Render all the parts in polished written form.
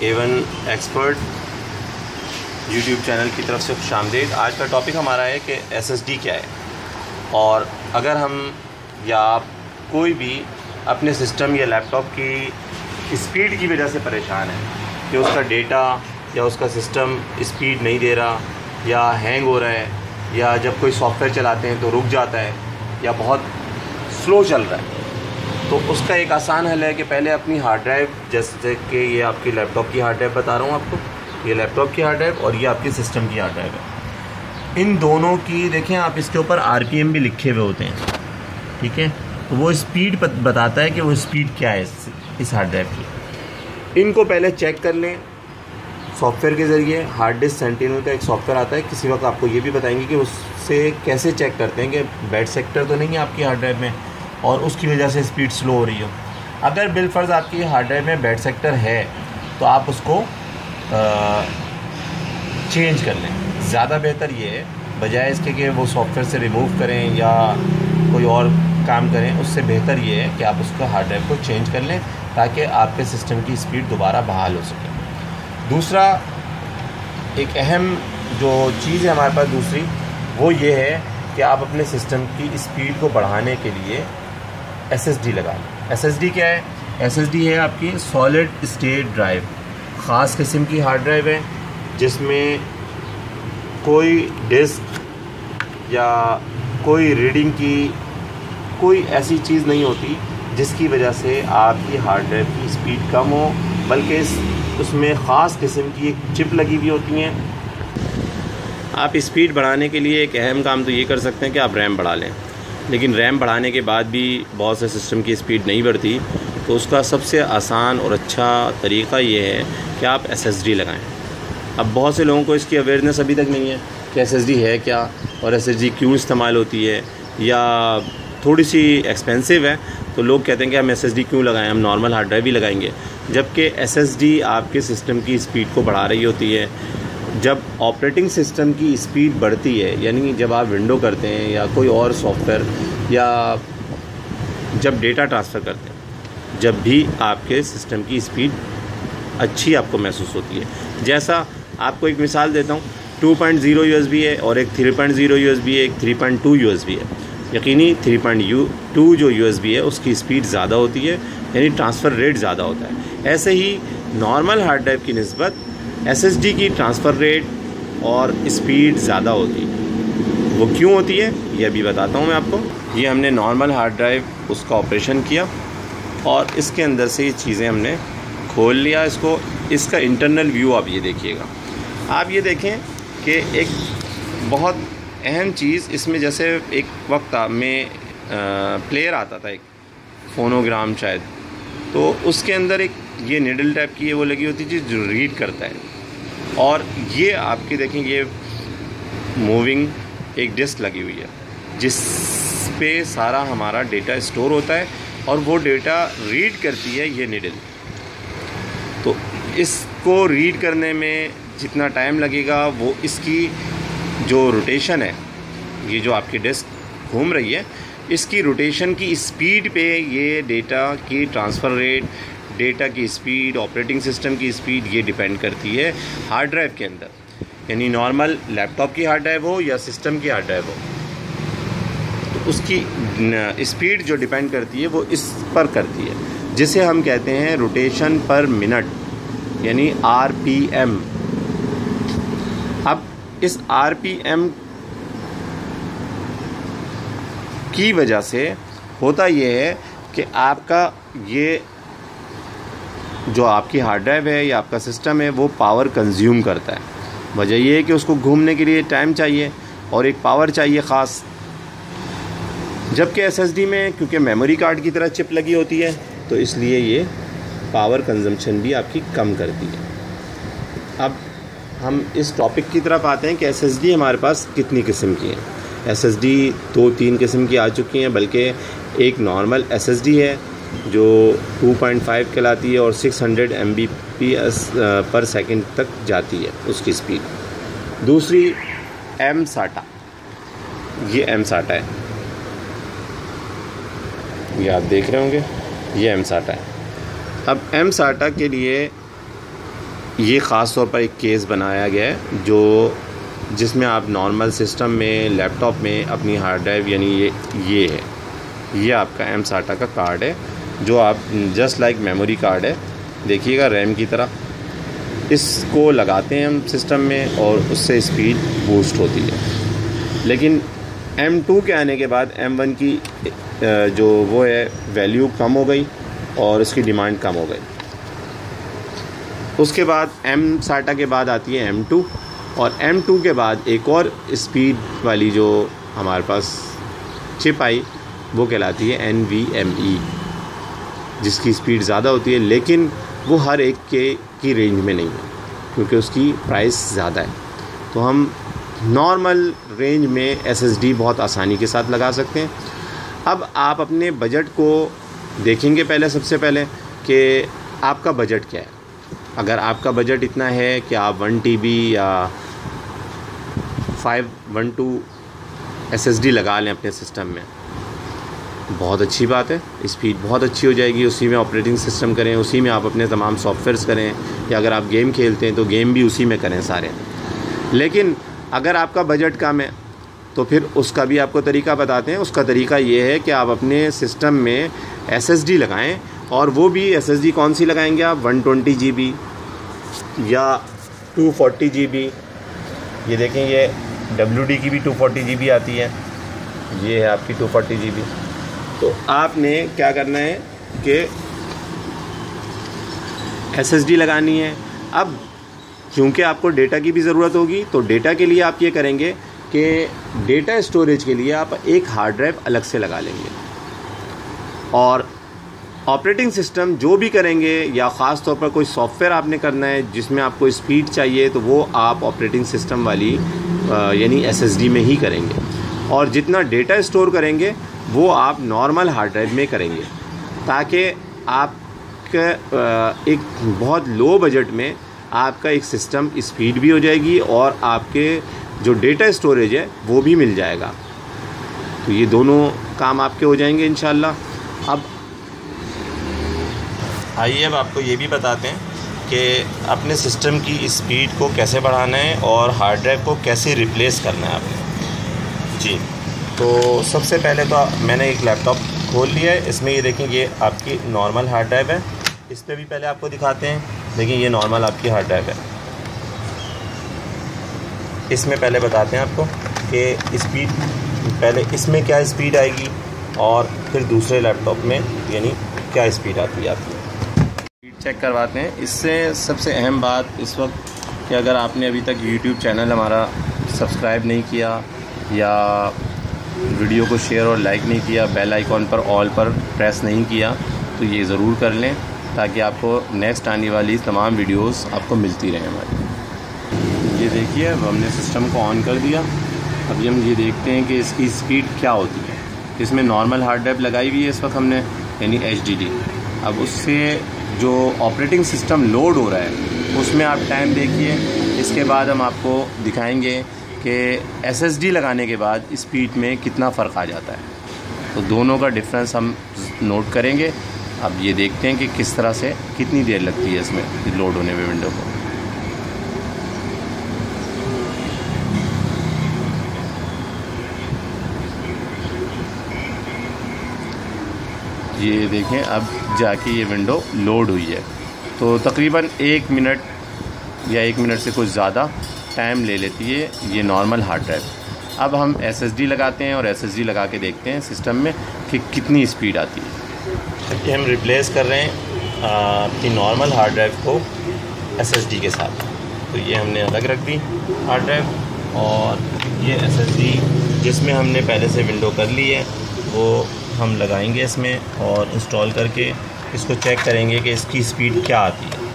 A1 expert YouTube channel की तरफ से खुशामदीद। आज का टॉपिक हमारा है कि SSD क्या है, और अगर हम या आप कोई भी अपने सिस्टम या लैपटॉप की स्पीड की वजह से परेशान है कि उसका डेटा या उसका सिस्टम स्पीड नहीं दे रहा, या हैंग हो रहा है, या जब कोई सॉफ्टवेयर चलाते हैं तो रुक जाता है, या बहुत स्लो चल रहा है, तो उसका एक आसान हल है कि पहले अपनी हार्ड ड्राइव, जैसे कि ये आपकी लैपटॉप की हार्ड ड्राइव बता रहा हूँ आपको, ये लैपटॉप की हार्ड ड्राइव और ये आपकी सिस्टम की हार्ड ड्राइव है। इन दोनों की देखें आप, इसके ऊपर RPM भी लिखे हुए होते हैं, ठीक है। तो वो स्पीड बताता है कि वो स्पीड क्या है इस हार्ड ड्राइव की। इनको पहले चेक कर लें सॉफ्टवेयर के ज़रिए। हार्ड डिस्क सेंटिनल का एक सॉफ्टवेयर आता है, किसी वक्त आपको ये भी बताएंगे कि उससे कैसे चेक करते हैं कि बैड सेक्टर तो नहीं है आपकी हार्ड ड्राइव में और उसकी वजह से स्पीड स्लो हो रही हो। अगर बिलफर्ज आपकी हार्ड ड्राइव में बैड सेक्टर है तो आप उसको चेंज कर लें। ज़्यादा बेहतर ये है, बजाय इसके कि वो सॉफ्टवेयर से रिमूव करें या कोई और काम करें, उससे बेहतर ये है कि आप उसको हार्ड ड्राइव को चेंज कर लें ताकि आपके सिस्टम की स्पीड दोबारा बहाल हो सके। दूसरा एक अहम जो चीज़ है हमारे पास दूसरी, वो ये है कि आप अपने सिस्टम की स्पीड को बढ़ाने के लिए SSD लगाएं। SSD क्या है? SSD है आपकी सॉलिड स्टेट ड्राइव, ख़ास किस्म की हार्ड ड्राइव है जिसमें कोई डिस्क या कोई रीडिंग की कोई ऐसी चीज़ नहीं होती जिसकी वजह से आपकी हार्ड ड्राइव की स्पीड कम हो, बल्कि उसमें ख़ास किस्म की एक चिप लगी हुई होती हैं। आप स्पीड बढ़ाने के लिए एक अहम काम तो ये कर सकते हैं कि आप रैम बढ़ा लें, लेकिन रैम बढ़ाने के बाद भी बहुत से सिस्टम की स्पीड नहीं बढ़ती, तो उसका सबसे आसान और अच्छा तरीक़ा ये है कि आप SSD लगाएं। अब बहुत से लोगों को इसकी अवेयरनेस अभी तक नहीं है कि SSD है क्या और SSD क्यों इस्तेमाल होती है, या थोड़ी सी एक्सपेंसिव है तो लोग कहते हैं कि हम SSD क्यों लगाएं, हम नॉर्मल हार्ड ड्राइव ही लगाएंगे, जबकि SSD आपके सिस्टम की स्पीड को बढ़ा रही होती है। जब ऑपरेटिंग सिस्टम की स्पीड बढ़ती है, यानी जब आप विंडो करते हैं या कोई और सॉफ्टवेयर, या जब डेटा ट्रांसफ़र करते हैं, जब भी आपके सिस्टम की स्पीड अच्छी आपको महसूस होती है। जैसा आपको एक मिसाल देता हूँ, 2.0 USB है और एक 3.0 USB है, एक 3.2 USB है। यकीनी 3.2 जो USB है उसकी स्पीड ज़्यादा होती है, यानी ट्रांसफ़र रेट ज़्यादा होता है। ऐसे ही नॉर्मल हार्ड ड्राइव की निस्बत SSD की ट्रांसफ़र रेट और स्पीड ज़्यादा होती है। वो क्यों होती है ये अभी बताता हूँ मैं आपको। ये हमने नॉर्मल हार्ड ड्राइव उसका ऑपरेशन किया और इसके अंदर से ये चीज़ें हमने खोल लिया इसको। इसका इंटरनल व्यू आप ये देखिएगा। आप ये देखें कि एक बहुत अहम चीज़ इसमें, जैसे एक वक्त में प्लेयर आता था, एक फोनोग्राम शायद, तो उसके अंदर एक ये निडल टाइप की वो लगी होती थी जो रीड करता है, और ये आपकी देखें ये मूविंग एक डिस्क लगी हुई है जिस पे सारा हमारा डेटा स्टोर होता है और वो डेटा रीड करती है ये निडल। तो इसको रीड करने में जितना टाइम लगेगा वो इसकी जो रोटेशन है, ये जो आपकी डिस्क घूम रही है, इसकी रोटेशन की स्पीड पे ये डेटा की ट्रांसफ़र रेट, डेटा की स्पीड, ऑपरेटिंग सिस्टम की स्पीड ये डिपेंड करती है हार्ड ड्राइव के अंदर। यानी नॉर्मल लैपटॉप की हार्ड ड्राइव हो या सिस्टम की हार्ड ड्राइव हो, तो उसकी स्पीड जो डिपेंड करती है वो इस पर करती है, जिसे हम कहते हैं रोटेशन पर मिनट, यानी RPM। अब इस RPM की वजह से होता ये है कि आपका ये जो आपकी हार्ड ड्राइव है या आपका सिस्टम है वो पावर कंज्यूम करता है। वजह ये है कि उसको घूमने के लिए टाइम चाहिए और एक पावर चाहिए ख़ास, जबकि SSD में क्योंकि मेमोरी कार्ड की तरह चिप लगी होती है तो इसलिए ये पावर कंजम्पशन भी आपकी कम करती है। अब हम इस टॉपिक की तरफ आते हैं कि SSD हमारे पास कितनी किस्म की हैं। SSD 2-3 किस्म की आ चुकी हैं, बल्कि एक नॉर्मल SSD है जो 2.5 कहलाती है और 600 Mbps पर सेकंड तक जाती है उसकी स्पीड। दूसरी M-SATA, ये M-SATA है, ये आप देख रहे होंगे, ये M-SATA है। अब M-SATA के लिए ये ख़ास तौर पर एक केस बनाया गया है जो जिसमें आप नॉर्मल सिस्टम में लैपटॉप में अपनी हार्ड ड्राइव यानी ये है, ये आपका एम साटा का कार्ड है जो आप जस्ट लाइक मेमोरी कार्ड है, देखिएगा रैम की तरह। इसको लगाते हैं हम सिस्टम में और उससे स्पीड बूस्ट होती है। लेकिन M2 के आने के बाद M1 की जो वो है वैल्यू कम हो गई और उसकी डिमांड कम हो गई। उसके बाद M साटा के बाद आती है M2 और M2 के बाद एक और स्पीड वाली जो हमारे पास चिप आई वो कहलाती है NVMe, जिसकी स्पीड ज़्यादा होती है लेकिन वो हर एक की रेंज में नहीं है क्योंकि उसकी प्राइस ज़्यादा है। तो हम नॉर्मल रेंज में SSD बहुत आसानी के साथ लगा सकते हैं। अब आप अपने बजट को देखेंगे पहले, सबसे पहले कि आपका बजट क्या है। अगर आपका बजट इतना है कि आप 1 TB या 512 SSD लगा लें अपने सिस्टम में, बहुत अच्छी बात है, स्पीड बहुत अच्छी हो जाएगी। उसी में ऑपरेटिंग सिस्टम करें, उसी में आप अपने तमाम सॉफ्टवेयर्स करें, या अगर आप गेम खेलते हैं तो गेम भी उसी में करें सारे। लेकिन अगर आपका बजट कम है तो फिर उसका भी आपको तरीका बताते हैं। उसका तरीका ये है कि आप अपने सिस्टम में SSD लगाएं, और वो भी SSD कौन सी लगाएंगे आप, 120 GB या 240 GB। ये देखें, ये WD की भी 240 GB आती है, ये है आपकी 240 GB। तो आपने क्या करना है कि SSD लगानी है। अब क्योंकि आपको डेटा की भी ज़रूरत होगी तो डेटा के लिए आप ये करेंगे कि डेटा स्टोरेज के लिए आप एक हार्ड ड्राइव अलग से लगा लेंगे, और ऑपरेटिंग सिस्टम जो भी करेंगे या ख़ास तौर पर कोई सॉफ्टवेयर आपने करना है जिसमें आपको स्पीड चाहिए तो वो आप ऑपरेटिंग सिस्टम वाली यानी SSD में ही करेंगे, और जितना डेटा स्टोर करेंगे वो आप नॉर्मल हार्ड ड्राइव में करेंगे, ताकि आपका एक बहुत लो बजट में आपका एक सिस्टम स्पीड भी हो जाएगी और आपके जो डेटा स्टोरेज है वो भी मिल जाएगा। तो ये दोनों काम आपके हो जाएंगे इंशाल्लाह। अब आइए अब आपको ये भी बताते हैं कि अपने सिस्टम की स्पीड को कैसे बढ़ाना है और हार्ड ड्राइव को कैसे रिप्लेस करना है आपने। जी, तो सबसे पहले तो मैंने एक लैपटॉप खोल लिया है। इसमें ये देखें, ये आपकी नॉर्मल हार्ड ड्राइव है। इस पर भी पहले आपको दिखाते हैं। देखिए, ये नॉर्मल आपकी हार्ड ड्राइव है। इसमें पहले बताते हैं आपको कि स्पीड पहले इसमें क्या स्पीड आएगी और फिर दूसरे लैपटॉप में यानी क्या स्पीड आती है आपकी। स्पीड चेक करवाते हैं। इससे सबसे अहम बात इस वक्त कि अगर आपने अभी तक YouTube चैनल हमारा सब्सक्राइब नहीं किया या वीडियो को शेयर और लाइक नहीं किया, बेल आइकॉन पर ऑल पर प्रेस नहीं किया, तो ये ज़रूर कर लें ताकि आपको नेक्स्ट आने वाली तमाम वीडियोस आपको मिलती रहें हमारी। ये देखिए, अब हमने सिस्टम को ऑन कर दिया। अभी हम ये देखते हैं कि इसकी स्पीड क्या होती है। इसमें नॉर्मल हार्ड ड्राइव लगाई हुई है इस वक्त हमने, यानी HDD। अब उससे जो ऑपरेटिंग सिस्टम लोड हो रहा है उसमें आप टाइम देखिए। इसके बाद हम आपको दिखाएंगे कि SSD लगाने के बाद स्पीड में कितना फ़र्क आ जाता है। तो दोनों का डिफरेंस हम नोट करेंगे। अब ये देखते हैं कि किस तरह से कितनी देर लगती है इसमें लोड होने में विंडो को। ये देखें, अब जाके ये विंडो लोड हुई है। तो तकरीबन 1 मिनट या 1 मिनट से कुछ ज़्यादा टाइम ले लेती है ये नॉर्मल हार्ड ड्राइव। अब हम SSD लगाते हैं और SSD लगा के देखते हैं सिस्टम में कि कितनी स्पीड आती है। कि हम रिप्लेस कर रहे हैं अपनी नॉर्मल हार्ड ड्राइव को SSD के साथ। तो ये हमने अलग रख दी हार्ड ड्राइव, और ये SSD जिसमें हमने पहले से विंडो कर ली है वो हम लगाएंगे इसमें, और इंस्टॉल करके इसको चेक करेंगे कि इसकी स्पीड क्या आती है।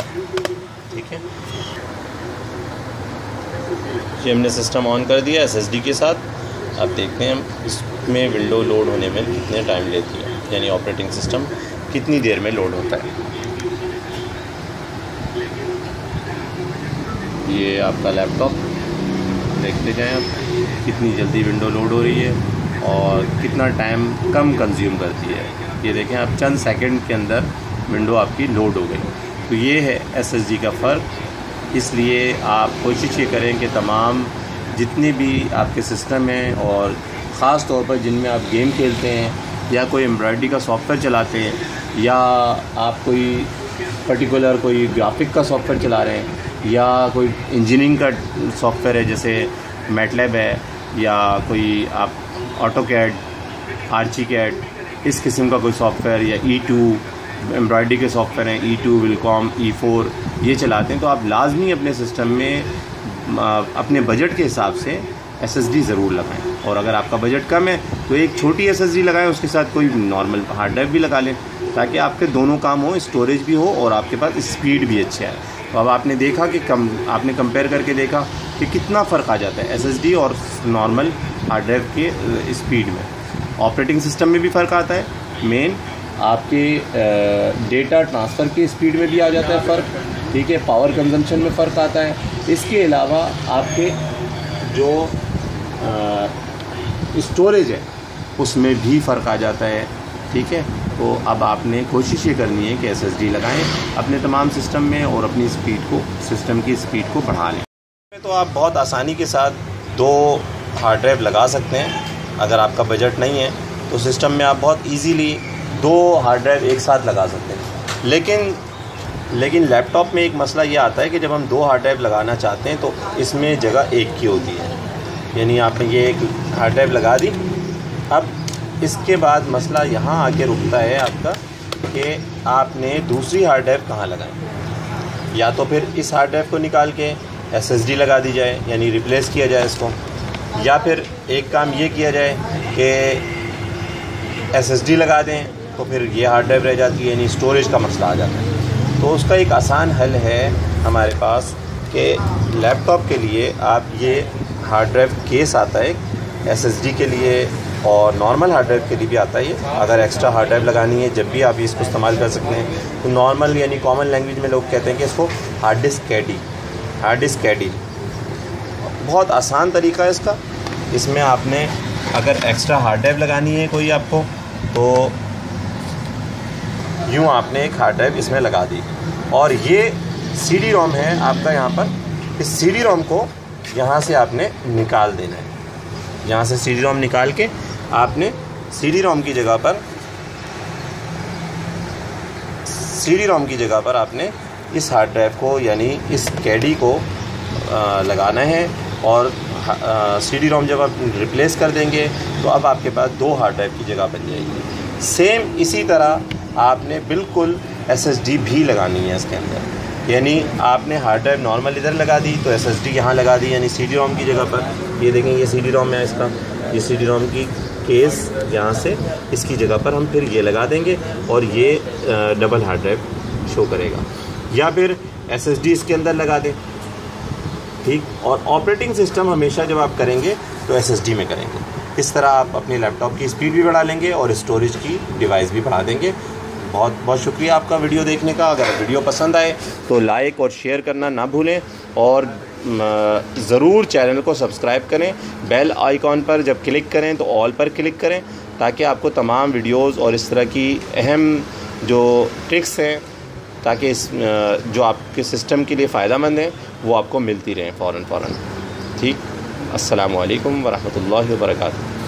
ठीक है, ये हमने सिस्टम ऑन कर दिया SSD के साथ। अब देखते हैं हम इसमें विंडो लोड होने में कितने टाइम लेती है, यानी ऑपरेटिंग सिस्टम कितनी देर में लोड होता है। ये आपका लैपटॉप देखते जाएं आप कितनी जल्दी विंडो लोड हो रही है और कितना टाइम कम कंज्यूम करती है। ये देखें आप, चंद सेकंड के अंदर विंडो आपकी लोड हो गई। तो ये है SSD का फ़र्क इसलिए आप कोशिश ये करें कि तमाम जितने भी आपके सिस्टम हैं और ख़ास तौर पर जिनमें आप गेम खेलते हैं या कोई एम्ब्रॉयडरी का सॉफ्टवेयर चलाते हैं या आप कोई पर्टिकुलर कोई ग्राफिक का सॉफ्टवेयर चला रहे हैं या कोई इंजीनियरिंग का सॉफ्टवेयर है जैसे मैटलैब है या कोई आप ऑटोकैड, आर्चीकैड, इस किस्म का कोई सॉफ्टवेयर या E2 एम्ब्रॉयडरी के सॉफ्टवेयर हैं, E2, विलकॉम, E4 ये चलाते हैं, तो आप लाजमी अपने सिस्टम में अपने बजट के हिसाब से SSD ज़रूर लगाएं। और अगर आपका बजट कम है तो एक छोटी SSD लगाएं, उसके साथ कोई नॉर्मल हार्ड ड्राइव भी लगा लें ताकि आपके दोनों काम हो, स्टोरेज भी हो और आपके पास स्पीड भी अच्छा है। तो अब आपने देखा कि आपने कंपेयर करके देखा कि कितना फ़र्क आ जाता है SSD और नॉर्मल हार्ड ड्राइव के स्पीड में। ऑपरेटिंग सिस्टम में भी फ़र्क आता है, मेन आपके डेटा ट्रांसफ़र की स्पीड में भी आ जाता है फ़र्क, ठीक है, पावर कंजम्पशन में फ़र्क आता है। इसके अलावा आपके जो स्टोरेज है उसमें भी फ़र्क आ जाता है, ठीक है। तो अब आपने कोशिश ये करनी है कि SSD लगाएं अपने तमाम सिस्टम में और अपनी सिस्टम की स्पीड को बढ़ा लें। तो आप बहुत आसानी के साथ 2 हार्ड ड्राइव लगा सकते हैं। अगर आपका बजट नहीं है तो सिस्टम में आप बहुत इजीली 2 हार्ड ड्राइव एक साथ लगा सकते हैं। लेकिन लैपटॉप में एक मसला ये आता है कि जब हम 2 हार्ड ड्राइव लगाना चाहते हैं तो इसमें जगह एक की होती है, यानी आपने ये एक हार्ड ड्राइव लगा दी। अब इसके बाद मसला यहाँ आके रुकता है आपका कि आपने दूसरी हार्ड ड्राइव कहाँ लगाएं। या तो फिर इस हार्ड ड्राइव को निकाल के SSD लगा दी जाए, यानी रिप्लेस किया जाए इसको, या फिर एक काम ये किया जाए कि SSD लगा दें तो फिर ये हार्ड ड्राइव रह जाती है, यानी स्टोरेज का मसला आ जाता है। तो उसका एक आसान हल है हमारे पास कि लैपटॉप के लिए आप ये हार्ड ड्राइव केस आता है SSD के लिए और नॉर्मल हार्ड ड्राइव के लिए भी आता है ये। अगर एक्स्ट्रा हार्ड ड्राइव लगानी है जब भी आप इसको इस्तेमाल कर सकते हैं। तो नॉर्मल यानी कॉमन लैंग्वेज में लोग कहते हैं कि इसको हार्ड डिस्क कैडी। बहुत आसान तरीका है इसका। इसमें आपने अगर एक्स्ट्रा हार्ड ड्राइव लगानी है कोई आपको, तो यूँ आपने एक हार्ड ड्राइव इसमें लगा दी और ये CD-ROM है आपका। यहाँ पर इस CD-ROM को यहाँ से आपने निकाल देना है। यहाँ से CD-ROM निकाल के आपने CD-ROM की जगह पर आपने इस हार्ड ड्राइव को यानी इस कैडी को लगाना है। और CD-ROM जब आप रिप्लेस कर देंगे तो अब आपके पास 2 हार्ड ड्राइव की जगह बन जाएगी। सेम इसी तरह आपने बिल्कुल SSD भी लगानी है इसके अंदर, यानी आपने हार्ड ड्राइव नॉर्मल इधर लगा दी तो SSD यहाँ लगा दी, यानी CD-ROM की जगह पर। ये देखें ये CD-ROM है इसका, ये CD-ROM की केस यहाँ से इसकी जगह पर हम फिर ये लगा देंगे और ये डबल हार्ड ड्राइव शो करेगा। या फिर SSD इसके अंदर लगा दें, ठीक। और ऑपरेटिंग सिस्टम हमेशा जब आप करेंगे तो SSD में करेंगे। इस तरह आप अपने लैपटॉप की स्पीड भी बढ़ा लेंगे और स्टोरेज की डिवाइस भी बढ़ा देंगे। बहुत बहुत शुक्रिया आपका वीडियो देखने का। अगर वीडियो पसंद आए तो लाइक और शेयर करना ना भूलें और ज़रूर चैनल को सब्सक्राइब करें। बेल आइकॉन पर जब क्लिक करें तो ऑल पर क्लिक करें ताकि आपको तमाम वीडियोस और इस तरह की अहम जो ट्रिक्स हैं ताकि इस जो आपके सिस्टम के लिए फ़ायदेमंद हैं वो आपको मिलती रहें फ़ौरन। ठीक। अस्सलामु अलैकुम वरहमतुल्लाहि वबरकातुहू।